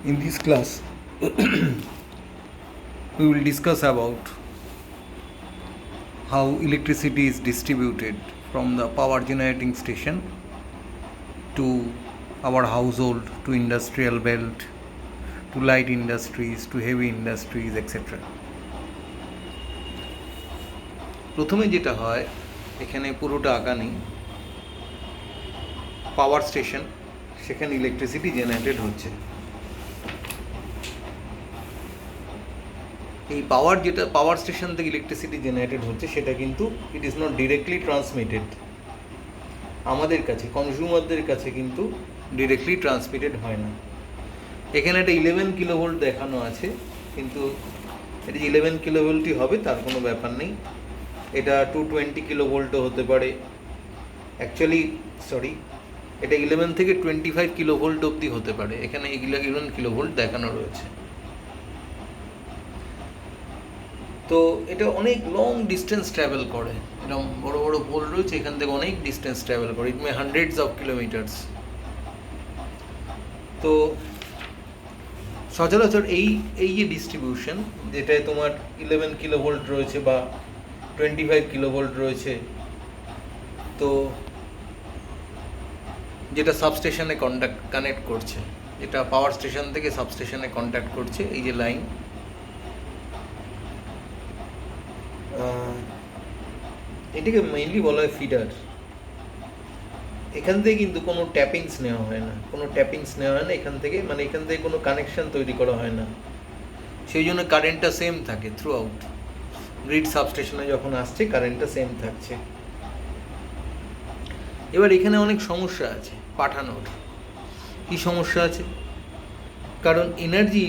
In this class, we will discuss about how electricity is distributed from the power generating station to our household, to industrial belt, to light industries, to heavy industries, etc. প্রথমে যেটা হয়, এখানে পুরোটা আঁকা নেই, power station, সেখানে electricity generated হচ্ছে। এই পাওয়ার স্টেশন থেকে ইলেকট্রিসিটি জেনারেটেড হচ্ছে সেটা কিন্তু it is not directly transmitted আমাদের কাছে, কনজিউমারদের কাছে কিন্তু ডিরেক্টলি ট্রান্সমিটেড হয় না। এখানে একটা 11 কিলোভোল্ট দেখানো আছে, কিন্তু এটা যে 11 কিলোভোল্টই হবে তার কোনো ব্যাপার নেই। এটা 220 কিলোভোল্টও হতে পারে, এটা 11 থেকে 25 কিলোভোল্ট অবধি হতে পারে। এখানে 11 কিলোভোল্ট দেখানো রয়েছে। তো এটা অনেক লং ডিস্টেন্স ট্রাভেল করে, এরকম বড় বড় পোল রয়েছে, এখান থেকে অনেক ডিস্টেন্স ট্রাভেল করে, ইট মে হান্ড্রেডস অফ কিলোমিটার্স। তো সচরাচর এই যে ডিস্ট্রিবিউশন, যেটায় তোমার 11 কিলোভোল্ট রয়েছে বা 25 কিলোভোল্ট রয়েছে, তো যেটা সাবস্টেশনে কানেক্ট করছে, যেটা পাওয়ার স্টেশন থেকে সাবস্টেশনে কন্ট্যাক্ট করছে, এই যে লাইন, এটাকে মেইনলি বলা হয় ফিডার। এখান থেকে কিন্তু কোনো ট্যাপিংস নেওয়া হয় না, এখান থেকে কোনো কানেকশন তৈরি করা হয় না। সেই জন্য কারেন্টটা সেম থাকে থ্রু আউট। গ্রিড সাবস্টেশনে যখন আসছে কারেন্টটা সেম থাকছে। এবার এখানে অনেক সমস্যা আছে পাঠানোর। কি সমস্যা আছে? কারণ এনার্জি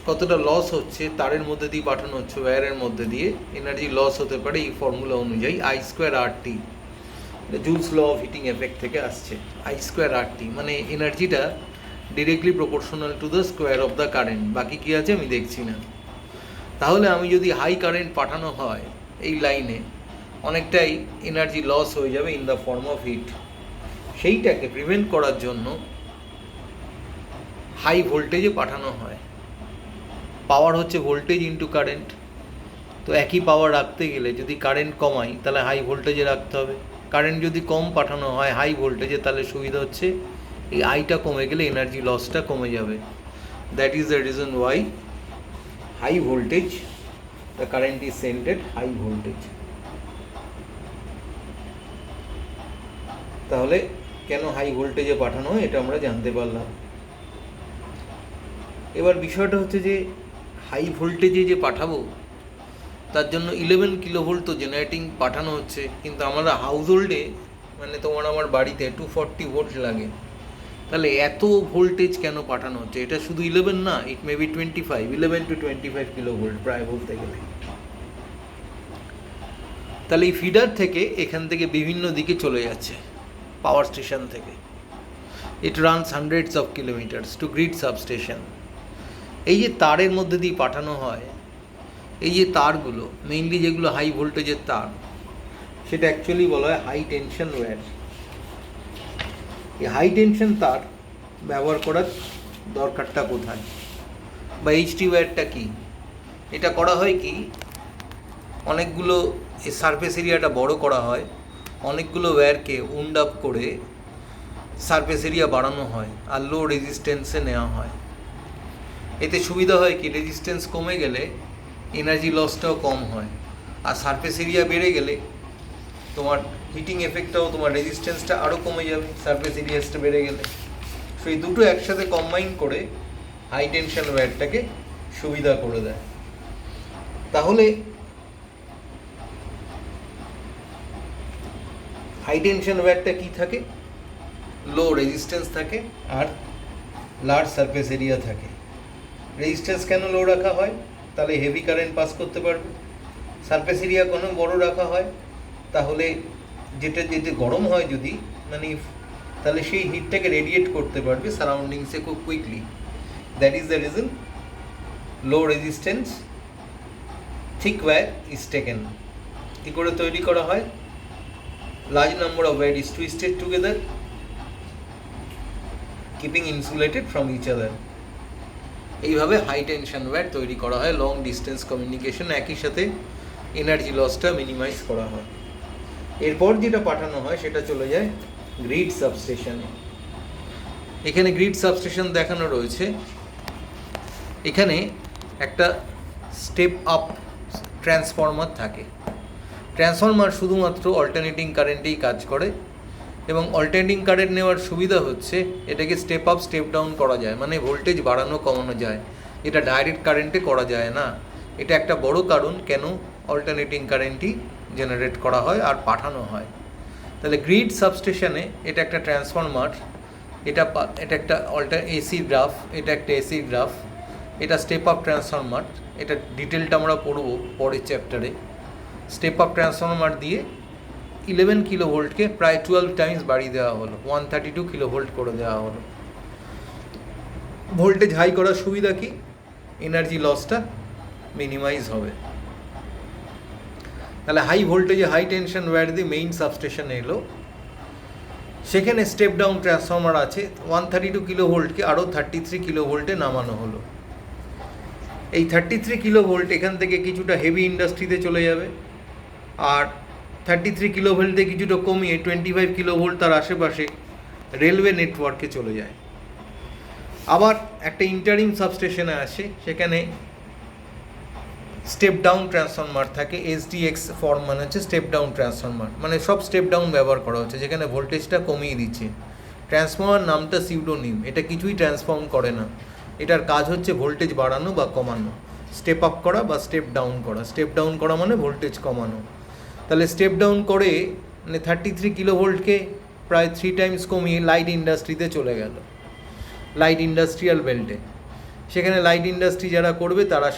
কতটা লস হচ্ছে, তারের মধ্যে দিয়ে পাঠানো হচ্ছে, ওয়্যারের মধ্যে দিয়ে এনার্জি লস হতে পারে এই ফর্মুলা অনুযায়ী I²RT, Joule's law of heating effect থেকে আসছে। I²RT মানে এনার্জিটা directly proportional to the square of the current. বাকি কী আছে আমি দেখছি না। তাহলে আমি যদি হাই কারেন্ট পাঠানো হয় এই লাইনে, অনেকটাই এনার্জি লস হয়ে যাবে in the form of heat. সেইটাকে প্রিভেন্ট করার জন্য হাই ভোল্টেজে পাঠানো হয়। পাওয়ার হচ্ছে ভোল্টেজ ইন্টু কারেন্ট। তো একই পাওয়ার রাখতে গেলে যদি কারেন্ট কমাই তাহলে হাই ভোল্টেজে রাখতে হবে। কারেন্ট যদি কম পাঠানো হয় হাই ভোল্টেজে, তাহলে সুবিধা হচ্ছে এই আইটা কমে গেলে এনার্জি লসটা কমে যাবে। That is the reason why high voltage, the current is sent at high voltage. তাহলে কেন হাই ভোল্টেজে পাঠানো হয় এটা আমরা জানতে পারলাম। এবার বিষয়টা হচ্ছে যে হাই ভোল্টেজে যে পাঠাবো তার জন্য 11 কিলোভোল্ট তো জেনারেটিং পাঠানো হচ্ছে, কিন্তু আমরা হাউস হোল্ডে তোমার আমার বাড়িতে 240 ভোল্ট লাগে। তাহলে এত ভোল্টেজ কেন পাঠানো হচ্ছে? এটা শুধু 11 না, ইট মে বি 25, 11 to 25 কিলোভোল্ট প্রায় বলতে গেলে। তাহলে এই ফিডার থেকে এখান থেকে বিভিন্ন দিকে চলে যাচ্ছে পাওয়ার স্টেশন থেকে। It runs hundreds of kilometres to grid substation. এই যে তারের মধ্যে দিয়ে পাঠানো হয়, এই যে তারগুলো মেইনলি যেগুলো হাই ভোল্টেজের তার, সেটা অ্যাকচুয়ালি বলা হয় হাই টেনশন ওয়্যার। এই হাই টেনশন তার ব্যবহার করার দরকারটা কোথায়, বা এইচটি ওয়্যারটা কি? এটা করা হয় কি, অনেকগুলো সারফেস এরিয়াটা বড় করা হয়, অনেকগুলো ওয়্যারকে উন্ড আপ করে সারফেস এরিয়া বাড়ানো হয় আর লো রেজিস্ট্যান্সে নেওয়া হয়। এতে সুবিধা হয় কি, রেজিস্ট্যান্স কমে গেলে এনার্জি লসটাও কম হয়, আর সারফেস এরিয়া বেড়ে গেলে তোমার হিটিং এফেক্টটাও, তোমার রেজিস্ট্যান্সটা আরও কমে যাবে সারফেস এরিয়াসটা বেড়ে গেলে। সো এই দুটো একসাথে কম্বাইন করে হাই টেনশন ওয়্যারটাকে সুবিধা করে দেয়। তাহলে হাই টেনশন ওয়্যারটা কী থাকে? লো রেজিস্ট্যান্স থাকে আর লার্জ সারফেস এরিয়া থাকে। রেজিস্ট্যান্স কেন লো রাখা হয়? তাহলে হেভি কারেন্ট পাস করতে পারবে। সারফেস এরিয়া কোনো বড় রাখা হয়, তাহলে যেটা গরম হয় যদি তাহলে সেই হিটটাকে রেডিয়েট করতে পারবে সারাউন্ডিংসে খুব quickly. That is the reason low resistance thick wire is taken. কী করে তৈরি করা হয়? Large number of wire is twisted together, keeping insulated from each other. এইভাবে হাই টেনশন ওয়্যার তৈরি করা হয় লং ডিস্টেন্স কমিউনিকেশন, একই সাথে এনার্জি লসটা মিনিমাইজ করা হয়। এরপর যেটা পাঠানো হয় সেটা চলে যায় গ্রিড সাবস্টেশনে। এখানে গ্রিড সাবস্টেশন দেখানো রয়েছে। এখানে একটা স্টেপ আপ ট্রান্সফরমার থাকে। ট্রান্সফরমার শুধুমাত্র অল্টারনেটিং কারেন্টেই কাজ করে, এবং অল্টারনেটিং কারেন্ট নেওয়ার সুবিধা হচ্ছে এটাকে স্টেপ আপ স্টেপ ডাউন করা যায়, মানে ভোল্টেজ বাড়ানো কমানো যায়। এটা ডাইরেক্ট কারেন্টে করা যায় না। এটা একটা বড় কারণ কেন অল্টারনেটিং কারেন্টই জেনারেট করা হয় আর পাঠানো হয়। তাহলে গ্রিড সাবস্টেশনে এটা একটা ট্রান্সফরমার, এটা একটা এসি গ্রাফ, এটা একটা এসি গ্রাফ, এটা স্টেপ আপ ট্রান্সফরমার। এটা ডিটেলটা আমরা পড়ব পরের চ্যাপ্টারে। স্টেপ আপ ট্রান্সফরমার দিয়ে 11 কিলো ভোল্টকে প্রায় 12 টাইমস বাড়িয়ে দেওয়া হলো, 132 কিলো ভোল্ট করে দেওয়া হলো। ভোল্টেজ হাই করার সুবিধা কি? এনার্জি লসটা মিনিমাইজ হবে। তাহলে হাই ভোল্টেজে হাই টেনশন ওয়্যার দিয়ে মেইন সাবস্টেশনে এলো। সেখানে স্টেপ ডাউন ট্রান্সফরমার আছে, 132 কিলো ভোল্টকে আরও 33 কিলো ভোল্টে নামানো হলো। এই 33 কিলো ভোল্ট এখান থেকে কিছুটা হেভি ইন্ডাস্ট্রিতে চলে যাবে, আর 33 কিলো ভোল্টে কিছুটা কমিয়ে 25 কিলো ভোল্ট তার আশেপাশে রেলওয়ে নেটওয়ার্কে চলে যায়। আবার একটা ইন্টারিম সাবস্টেশনে আসে, সেখানে স্টেপ ডাউন ট্রান্সফরমার থাকে। SDX ফর্ম মানে হচ্ছে স্টেপ ডাউন ট্রান্সফরমার, মানে সব স্টেপ ডাউন ব্যবহার করা হচ্ছে, যেখানে ভোল্টেজটা কমিয়ে দিচ্ছে। ট্রান্সফরমার নামটা সিউডোনিম, এটা কিছুই ট্রান্সফর্ম করে না। এটার কাজ হচ্ছে ভোল্টেজ বাড়ানো বা কমানো, স্টেপ আপ করা বা স্টেপ ডাউন করা। স্টেপ ডাউন করা মানে ভোল্টেজ কমানো। তাহলে স্টেপ ডাউন করে মানে 33 কিলো ভোল্টকে প্রায় 3 টাইমস কমিয়ে লাইট ইন্ডাস্ট্রিতে চলে গেল, লাইট ইন্ডাস্ট্রিয়াল বেল্টে। সেখানে লাইট ইন্ডাস্ট্রি যারা করবে তারা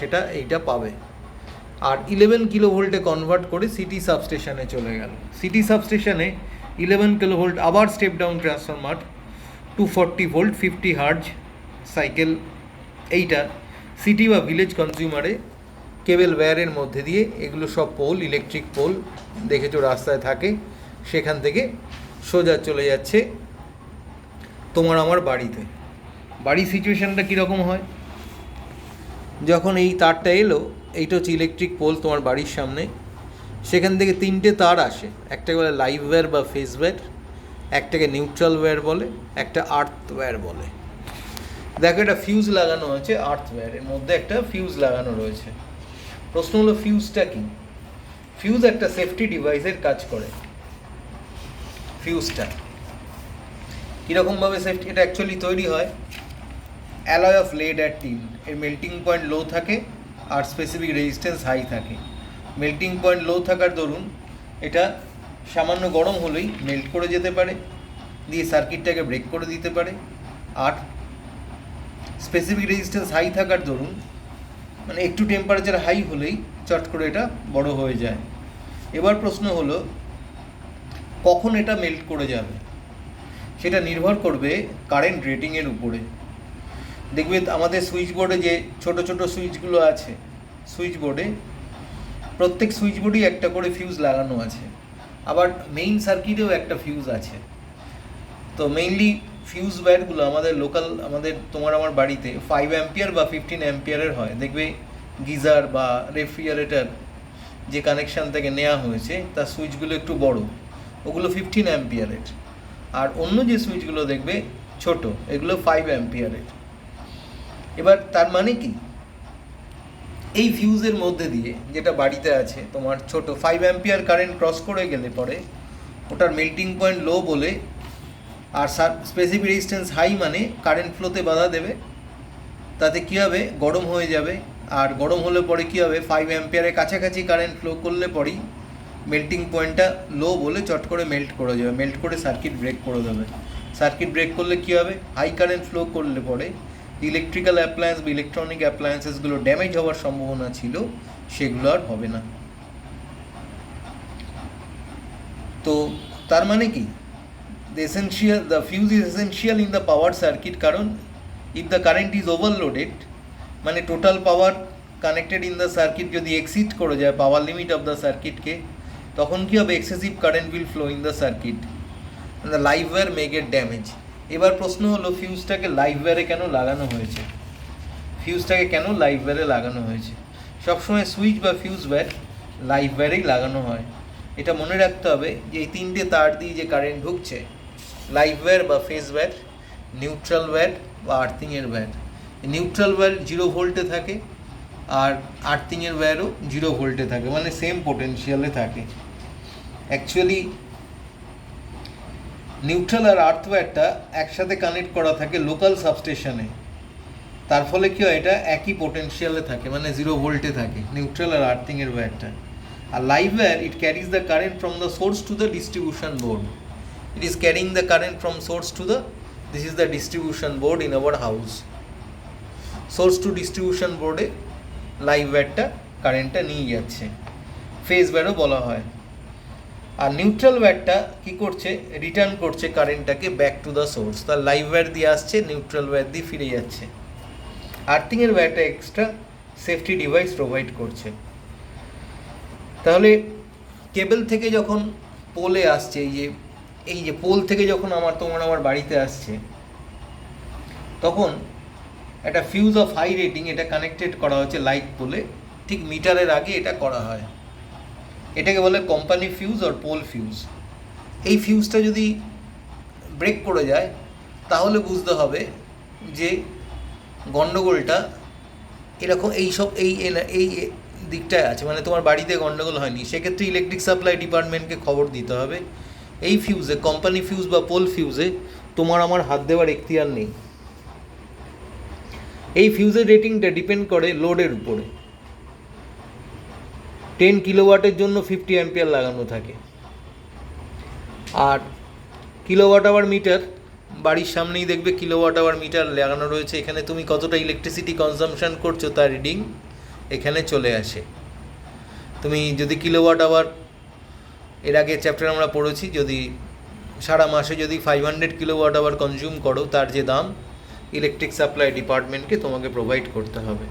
এইটা পাবে। আর 11 কিলো ভোল্টে কনভার্ট করে সিটি সাবস্টেশনে চলে গেল। সিটি সাবস্টেশনে 11 কিলো ভোল্ট আবার step down transformer, 240 volt 50 hertz cycle. এইটা সিটি বা ভিলেজ কনজিউমারে কেবল ওয়্যারের মধ্যে দিয়ে, এগুলো সব পোল, ইলেকট্রিক পোল দেখেছো রাস্তায় থাকে, সেখান থেকে সোজা চলে যাচ্ছে তোমার আমার বাড়িতে। বাড়ির সিচুয়েশানটা কীরকম হয়? যখন এই তারটা এলো, এইটা হচ্ছে ইলেকট্রিক পোল তোমার বাড়ির সামনে। সেখান থেকে 3টে তার আসে, একটাকে বলে লাইভ ওয়্যার বা ফেজ ওয়্যার, একটাকে নিউট্রাল ওয়্যার বলে, একটা আর্থ ওয়্যার বলে। দেখো একটা ফিউজ লাগানো হয়েছে আর্থ ওয়্যারের মধ্যে, একটা ফিউজ লাগানো রয়েছে। প্রশ্ন হলো ফিউজটা কি? ফিউজ একটা সেফটি ডিভাইসের কাজ করে। ফিউজটা কীরকমভাবে সেফটি? এটা অ্যাকচুয়ালি তৈরি হয় অ্যালয় অফ লেড আর টিন। এর মেল্টিং পয়েন্ট লো থাকে আর স্পেসিফিক রেজিস্ট্যান্স হাই থাকে। মেল্টিং পয়েন্ট লো থাকার দরুন এটা সামান্য গরম হলেই মেল্ট করে যেতে পারে, দিয়ে সার্কিটটাকে ব্রেক করে দিতে পারে। আর স্পেসিফিক রেজিস্ট্যান্স হাই থাকার দরুন মানে একটু টেম্পারেচার হাই হলেই চট করে এটা বড় হয়ে যায়। এবার প্রশ্ন হলো কখন এটা মেল্ট করে যাবে? সেটা নির্ভর করবে কারেন্ট রেটিংয়ের উপরে। দেখবে আমাদের সুইচ বোর্ডে যে ছোট ছোট সুইচগুলো আছে, সুইচ বোর্ডে প্রত্যেক সুইচ বোর্ডেই একটা করে ফিউজ লাগানো আছে, আবার মেইন সার্কিটেও একটা ফিউজ আছে। তো মেইনলি ফিউজ ওয়্যারগুলো আমাদের লোকাল, আমাদের তোমার আমার বাড়িতে 5 অ্যাম্পিয়ার বা 15 অ্যাম্পিয়ারের হয়। দেখবে গিজার বা রেফ্রিজারেটর যে কানেকশান থেকে নেওয়া হয়েছে তার সুইচগুলো একটু বড়, ওগুলো 15 অ্যাম্পিয়ারের। আর অন্য যে সুইচগুলো দেখবে ছোট, এগুলো 5 অ্যাম্পিয়ারের। এবার তার মানে কি, এই ফিউজের মধ্যে দিয়ে যেটা বাড়িতে আছে তোমার ছোট 5 অ্যাম্পিয়ার কারেন্ট ক্রস করে গেলে পরে ওটার মেল্টিং পয়েন্ট লো বলে, আর স্পেসিফিক রেজিস্ট্যান্স হাই মানে কারেন্ট ফ্লোতে বাধা দেবে। তাতে কী হবে? গরম হয়ে যাবে। আর গরম হলে পরে কী হবে? 5 অ্যাম্পিয়ারের কাছাকাছি কারেন্ট ফ্লো করলে পরেই মেল্টিং পয়েন্টটা লো বলে চট করে মেল্ট করে যাবে, মেল্ট করে সার্কিট ব্রেক করে দেবে। সার্কিট ব্রেক করলে কী হবে? হাই কারেন্ট ফ্লো করলে পরে ইলেকট্রিক্যাল অ্যাপ্লায়েন্স বা ইলেকট্রনিক অ্যাপ্লায়েন্সেসগুলো ড্যামেজ হওয়ার সম্ভাবনা ছিল, সেগুলো আর হবে না। তো তার মানে কি, the fuse is essential in the power circuit, কারণ if the current is overloaded মানে total power connected in the circuit যদি এক্সিড করে যায় পাওয়ার লিমিট অফ দ্য সার্কিটকে, তখন কী হবে? Excessive current will flow in the circuit, the live wire may get damage. এবার প্রশ্ন হলো ফিউজটাকে লাইভ ওয়্যারে কেন লাগানো হয়েছে? ফিউজটাকে কেন লাইভ ওয়্যারে লাগানো হয়েছে। সবসময় সুইচ বা ফিউজ ওয়্যার লাইভ ওয়্যারেই লাগানো হয়। এটা মনে রাখতে হবে যে এই তিনটে তার দিয়ে যে কারেন্ট ঢুকছে, লাইভ ওয়্যার বা ফেজ ওয়্যার, নিউট্রাল ওয়্যার বা আর্থিংয়ের ওয়্যার। নিউট্রাল ওয়্যার 0 ভোল্টে থাকে, আর আর্থিংয়ের ওয়্যারও 0 ভোল্টে থাকে, মানে সেম পোটেনশিয়ালে থাকে। অ্যাকচুয়ালি নিউট্রাল আর আর্থ ওয়্যারটা একসাথে কানেক্ট করা থাকে লোকাল সাবস্টেশনে, তার ফলে কি হয়, এটা একই পোটেনশিয়ালে থাকে, মানে 0 ভোল্টে থাকে নিউট্রাল আর আর্থিংয়ের ওয়্যারটা। আর live wire, it carries the current from the source to the distribution board. It is carrying the current from source to the, this is the distribution board in our house. Source to distribution বোর্ডে live ওয়্যারটা কারেন্টটা নিয়ে যাচ্ছে, phase ওয়্যারও বলা হয়। আর neutral ওয়্যারটা কী করছে, return করছে কারেন্টটাকে back to the source. তার লাইভ ওয়্যার দিয়ে আসছে, নিউট্রাল ওয়্যার দিয়ে ফিরে যাচ্ছে। আর্থিংয়ের ওয়্যারটা এক্সট্রা সেফটি ডিভাইস প্রোভাইড করছে। তাহলে কেবল থেকে যখন পোলে আসছে, এই যে পোল থেকে যখন আমার বাড়িতে আসছে, তখন একটা ফিউজ অফ হাই রেটিং এটা কানেক্টেড করা হচ্ছে লাইট পোলে, ঠিক মিটারের আগে এটা করা হয়। এটাকে বলে কোম্পানি ফিউজ আর পোল ফিউজ। এই ফিউজটা যদি ব্রেক করে যায়, তাহলে বুঝতে হবে যে গণ্ডগোলটা এরকম এই দিকটায় আছে, মানে তোমার বাড়িতে গণ্ডগোল হয়নি। সেক্ষেত্রে ইলেকট্রিক সাপ্লাই ডিপার্টমেন্টকে খবর দিতে হবে। এই ফিউজে, কোম্পানি ফিউজ বা পোল ফিউজে তোমার আমার হাত দেওয়ার এখতিয়ার নেই। এই ফিউজের রেটিংটা ডিপেন্ড করে লোডের উপরে। 10 কিলোওয়াটের জন্য 50 অ্যাম্পিয়ার লাগানো থাকে। আর কিলোওয়াট আওয়ার মিটার, বাড়ির সামনেই দেখবে কিলোওয়াট আওয়ার মিটার লাগানো রয়েছে। এখানে তুমি কতটা ইলেকট্রিসিটি কনজাম্পশন করছো তার রিডিং এখানে চলে আসে। তুমি যদি কিলোওয়াট আওয়ার, এর আগে চ্যাপ্টার আমরা পড়েছি, যদি সারা মাসে যদি 500 কিলোওয়াট আওয়ার কনজিউম করো, তার যে দাম ইলেকট্রিক সাপ্লাই ডিপার্টমেন্টকে তোমাকে প্রোভাইড করতে হবে।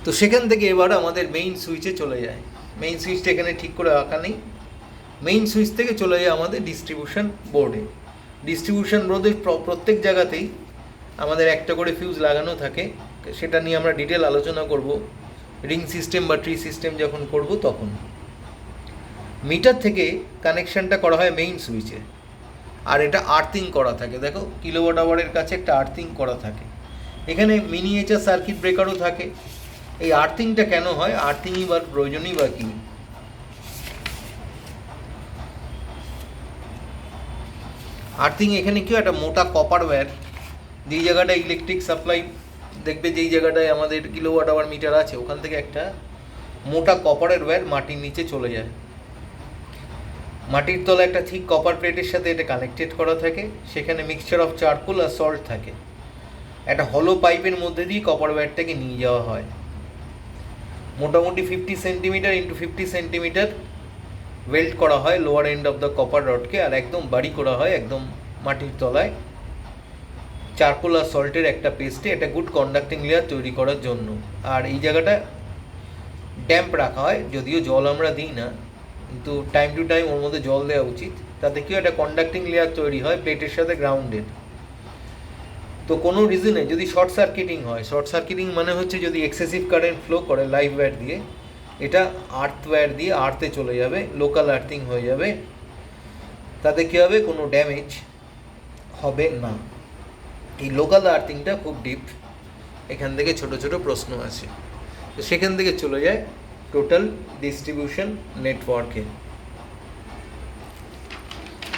তো সেখান থেকে এবার আমাদের মেইন সুইচে চলে যায়। মেইন সুইচটা এখানে ঠিক করে আঁকা নেই। মেইন সুইচ থেকে চলে যায় আমাদের ডিস্ট্রিবিউশন বোর্ডে। ডিস্ট্রিবিউশন বোর্ডে প্রত্যেক জায়গাতেই আমাদের একটা করে ফিউজ লাগানো থাকে। সেটা নিয়ে আমরা ডিটেল আলোচনা করব রিং সিস্টেম বা ট্রি সিস্টেম যখন করব তখন। মিটার থেকে কানেকশানটা করা হয় মেইন সুইচে, আর এটা আর্থিং করা থাকে। দেখো কিলোওয়াট আওয়ারের কাছে একটা আর্থিং করা থাকে। এখানে মিনিয়েচার সার্কিট ব্রেকারও থাকে। এই আর্থিংটা কেন হয়, আর্থিংই বা প্রয়োজনই বা কী? আর্থিং এখানে কেউ একটা মোটা কপার ওয়্যার, যেই জায়গাটায় ইলেকট্রিক সাপ্লাই দেখবে, যেই জায়গাটায় আমাদের কিলোওয়াট আওয়ার মিটার আছে, ওখান থেকে একটা মোটা কপারের ওয়্যার মাটির নিচে চলে যায়। মাটির তলা একটা ঠিক কপার প্লেটের সাথে এটা কানেক্টেড করা থাকে। সেখানে মিক্সচার অফ চারকোল আর সল্ট থাকে। একটা হলো পাইপের মধ্যে দিয়ে কপার ওয়্যারটাকে নিয়ে যাওয়া হয়। মোটামুটি 50 সেন্টিমিটার ইন্টু 50 সেন্টিমিটার ওয়েল্ড করা হয় lower end of the copper রডকে, আর একদম বাড়ি করা হয় একদম মাটির তলায় চারকোল আর সল্টের একটা পেস্টে, একটা গুড কন্ডাক্টিং লেয়ার তৈরি করার জন্য। আর এই জায়গাটা ড্যাম্প রাখা হয়, যদিও জল আমরা দিই না, কিন্তু টাইম টু টাইম ওর মধ্যে জল দেওয়া উচিত। তাতে কি একটা কন্ডাক্টিং লেয়ার তৈরি হয় প্লেটের সাথে গ্রাউন্ডের। তো কোনো রিজনে যদি শর্ট সার্কিটিং হয়, শর্ট সার্কিটিং মানে হচ্ছে যদি এক্সেসিভ কারেন্ট ফ্লো করে লাইভ ওয়্যার দিয়ে, এটা আর্থ ওয়্যার দিয়ে আর্থে চলে যাবে, লোকাল আর্থিং হয়ে যাবে। তাতে কী হবে, কোনো ড্যামেজ হবে না। এই লোকাল আর্থিংটা খুব ডিপ, এখান থেকে ছোট ছোট প্রশ্ন আসে। তো সেখান থেকে চলে যায় টোটাল ডিস্ট্রিবিউশন নেটওয়ার্কে।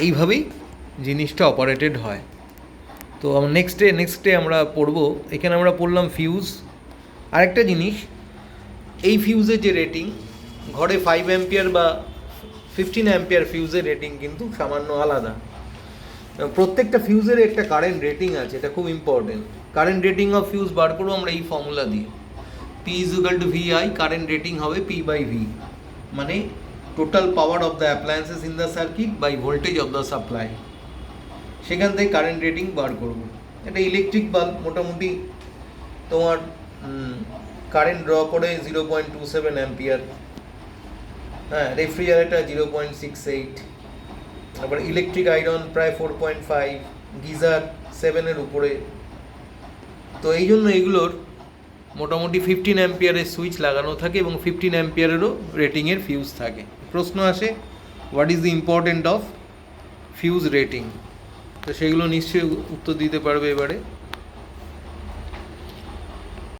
এইভাবেই জিনিসটা অপারেটেড হয়। তো নেক্সট ডে আমরা পড়বো, এখানে আমরা পড়লাম ফিউজ। আরেকটা জিনিস, এই ফিউজের যে রেটিং, ঘরে 5 অ্যাম্পিয়ার বা 15 অ্যাম্পিয়ার ফিউজের রেটিং কিন্তু সামান্য আলাদা। প্রত্যেকটা ফিউজের একটা কারেন্ট রেটিং আছে, এটা খুব important. Current rating of fuse বার করবো আমরা এই ফর্মুলা দিয়ে। P = VI, কারেন্ট রেটিং হবে P/V, মানে total power of the appliances in the circuit by voltage of the supply. সেখান থেকে কারেন্ট রেটিং বার করব। এটা ইলেকট্রিক বাল্ব মোটামুটি তোমার কারেন্ট ড্র করে 0.27 অ্যাম্পিয়ার। হ্যাঁ, রেফ্রিজারেটর 0.68, তারপর ইলেকট্রিক আয়রন প্রায় 4.5, গিজার 7-এর উপরে, তো এই জন্য এগুলোর মোটামুটি 15 অ্যাম্পিয়ারের সুইচ লাগানো থাকে এবং 15 অ্যাম্পিয়ারেরও রেটিংয়ের ফিউজ থাকে। প্রশ্ন আসে what is the important of fuse rating, তো সেগুলো নিশ্চয়ই উত্তর দিতে পারবে এবারে।